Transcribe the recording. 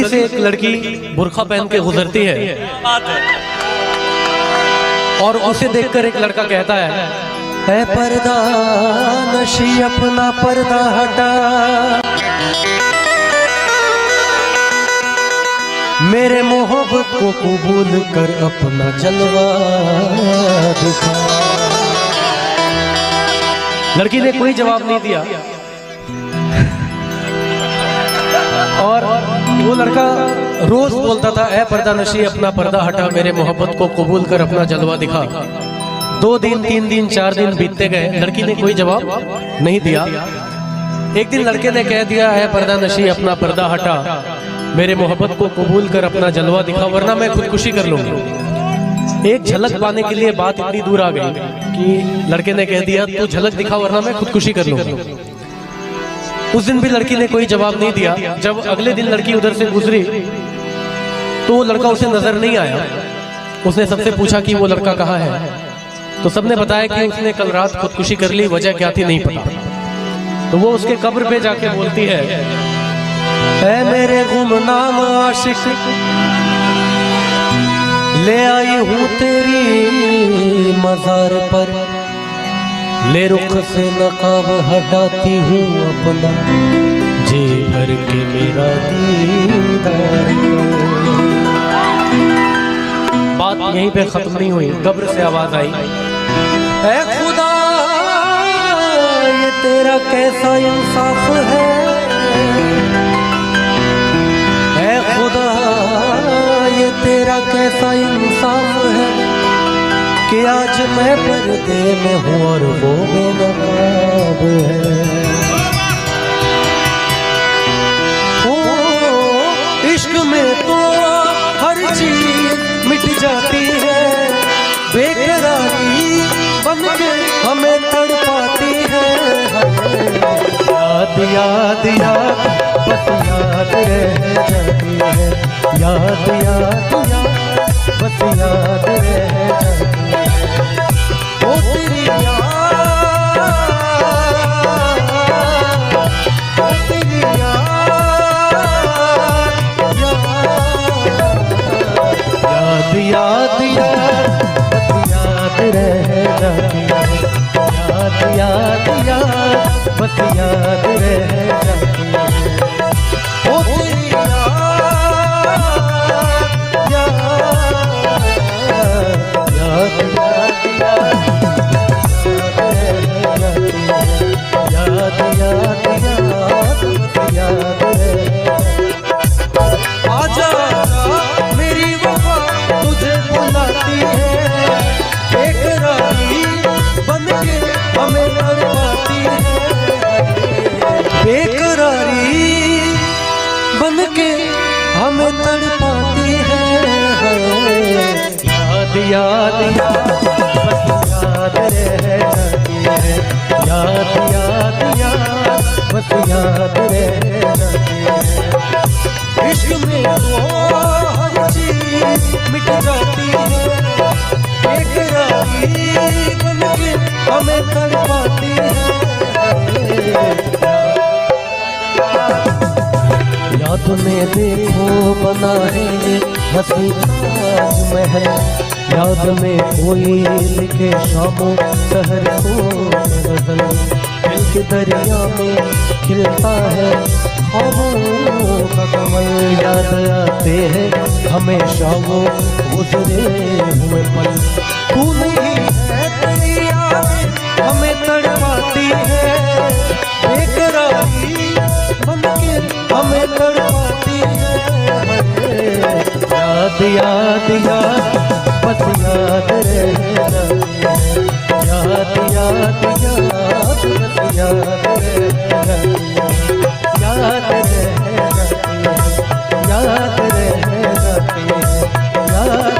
गली से एक लड़की बुर्खा पहन के गुजरती है और उसे देखकर एक लड़का कहता है पर्दा नशी अपना पर्दा हटा, मेरे मोहब्बत को कबूल कर अपना जलवा दिखा। लड़की ने कोई जवाब नहीं दिया और वो लड़का रोज बोलता था ऐ पर्दा नशी अपना पर्दा हटा, मेरे मोहब्बत को कबूल कर अपना जलवा दिखा। 2 दिन 3 दिन 4 दिन बीतते गए, लड़की ने कोई जवाब नहीं दिया। एक दिन लड़के ने कह दिया है पर्दा नशी अपना पर्दा हटा, मेरे मोहब्बत को कबूल कर अपना जलवा दिखा, वरना मैं खुदकुशी कर लूंगी। एक झलक पाने के लिए बात इतनी दूर आ गई कि लड़के ने कह दिया तू झलक दिखा वरना मैं खुदकुशी कर लूंगी। उस दिन भी लड़की ने कोई जवाब नहीं दिया। जब अगले दिन लड़की उधर से गुजरी तो वो लड़का उसे नजर नहीं आया। उसने सबसे पूछा कि वो लड़का कहाँ है, तो सबने बताया कि उसने कल रात खुदकुशी कर ली, वजह क्या थी नहीं पता। तो वो उसके कब्र पे जाके बोलती है ऐ मेरे गुमनाम आशिक, ले आई हूँ तेरी मजार पर, ले रुख से नकाब हटाती हूँ अपना, जी भर के मेरा दीदार। बात यहीं पे खत्म नहीं हुई, कब्र से आवाज आई ऐ खुदा ये तेरा कैसा इंसाफ है, ऐ खुदा ये तेरा कैसा इंसाफ है कि आज मैं पर्दे में हूँ और वो बेनकाब है। ओ इश्क में तो हर चीज मिट जाती है, बेकरारी बन के हमें तड़पाती है। याद याद याद बस याद रह जाती है, याद याद याद बस याद रह जाती है। ओ तेरी याद, ओ तेरी याद, याद याद याद बस याद रह जाती है, याद याद याद बस याद रह जाती है। ओ तेरी हमें तड़पाती है, याद याद याद बस याद रह जाती है, याद याद याद बस याद रह जाती है। इश्क में वो हर चीज मिट जाती है, बेकरारी बन के हमें तड़पाती है। याद में देखो बना है हंसी ताजमहल, याद में कोई लिखे शामों शहर को गजल, दिल के दरिया में खिलता है ख्वाबों का कमल। याद आते हैं हमेशा वो गुजरे हुए पल, तू नहीं है तेरी याद हमें तड़पाती है, बेकरारी बन के हमें तड़पाती है। याद याद याद बस याद रह जाती है, याद याद याद बस याद रह जाती है, याद रह जाती है, याद रह जाती है, याद